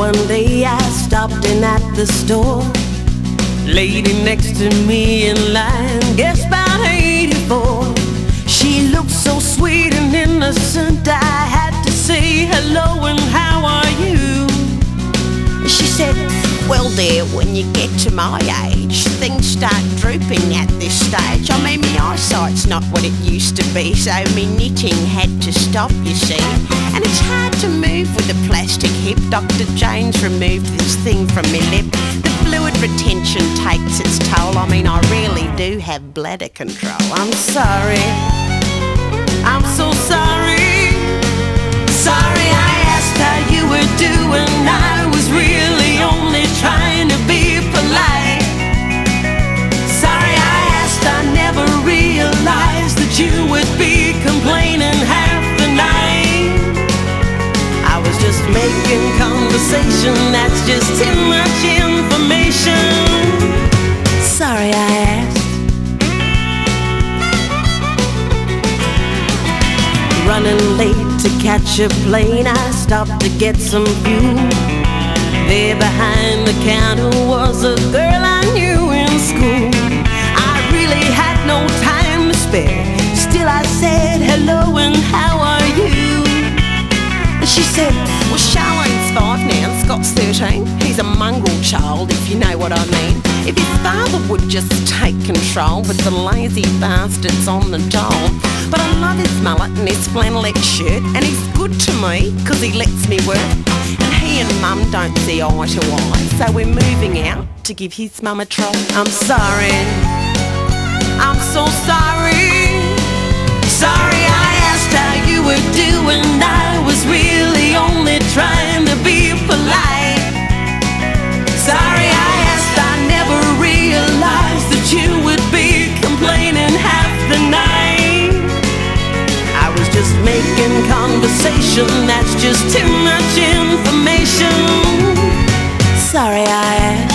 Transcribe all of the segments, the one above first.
one day I stopped in at the store. Lady next to me in line, guess about 84. She looked so sweet and innocent, I had to say hello and how are you? She said, well dear, when you get to my age, things start drooping at this stage. I mean, my eyesight's not what it used to be, so me knitting had to stop, you see. And it's hard to move with a plastic hip. Dr. James removed this thing from me lip. The fluid retention takes its toll. I mean, I really do have bladder control. I'm sorry, I'm so sorry. Sorry I asked how you were doing. I was really only trying to be polite. Sorry I asked, I never realized that you would be complaining half the night. I was just making conversation, that's just too much information. Sorry I asked. Running late to catch a plane, I stopped to get some fuel. There behind the counter was a girl I knew in school. I really had no time to spare, still I said hello and how are you? And she said, well, Charlene's 5 now, Scott's 13. He's a mongrel child, if you know what I mean. If his father would just take control, but the lazy bastard's on the dole. But I love his mullet and his flannelette shirt, and he's good to me, cause he lets me work. And he and Mum don't see eye to eye, so we're moving out to give his mum a try. I'm sorry, I'm so sorry. Sorry I asked how you were doing. I was really only trying to be polite. Sorry I asked, I never realized that you would be complaining half the night. I was just making conversation, that's just too much information. Sorry I asked.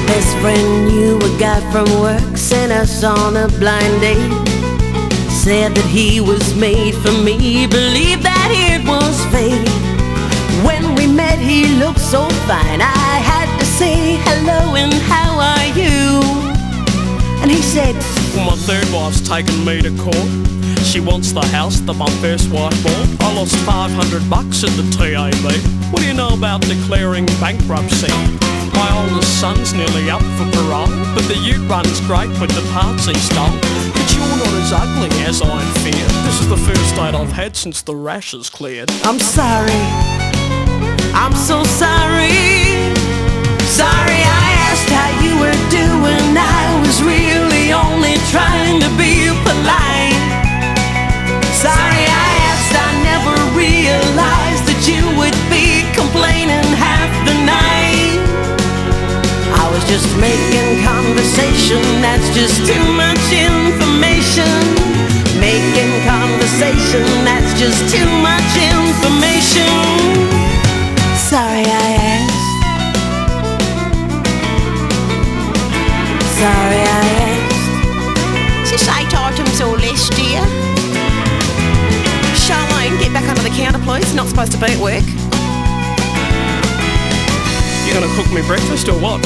Best friend knew a guy from work, sent us on a blind date. Said that he was made for me, believed that it was fate. When we met he looked so fine, I had to say hello and how are you? And he said, well, my third wife's taken me to court. She wants the house that my first wife bought. I lost $500 at the TAB. What do you know about declaring bankruptcy? My oldest son's nearly up for parole, but the ute runs great with the parts he stole. But you're not as ugly as I feared. This is the first date I've had since the rash has cleared. I'm sorry, I'm so sorry. Sorry I asked how you were doing. I was really only trying to be polite. Sorry I asked, I never realized that you would be complaining half the night. I was just making conversation, that's just too much information. Making conversation, that's just too much information. Sorry I asked. Sorry I asked. Is this 8 items or less, dear? Charlene, get back under the counter please, not supposed to be at work. You gonna cook me breakfast or what?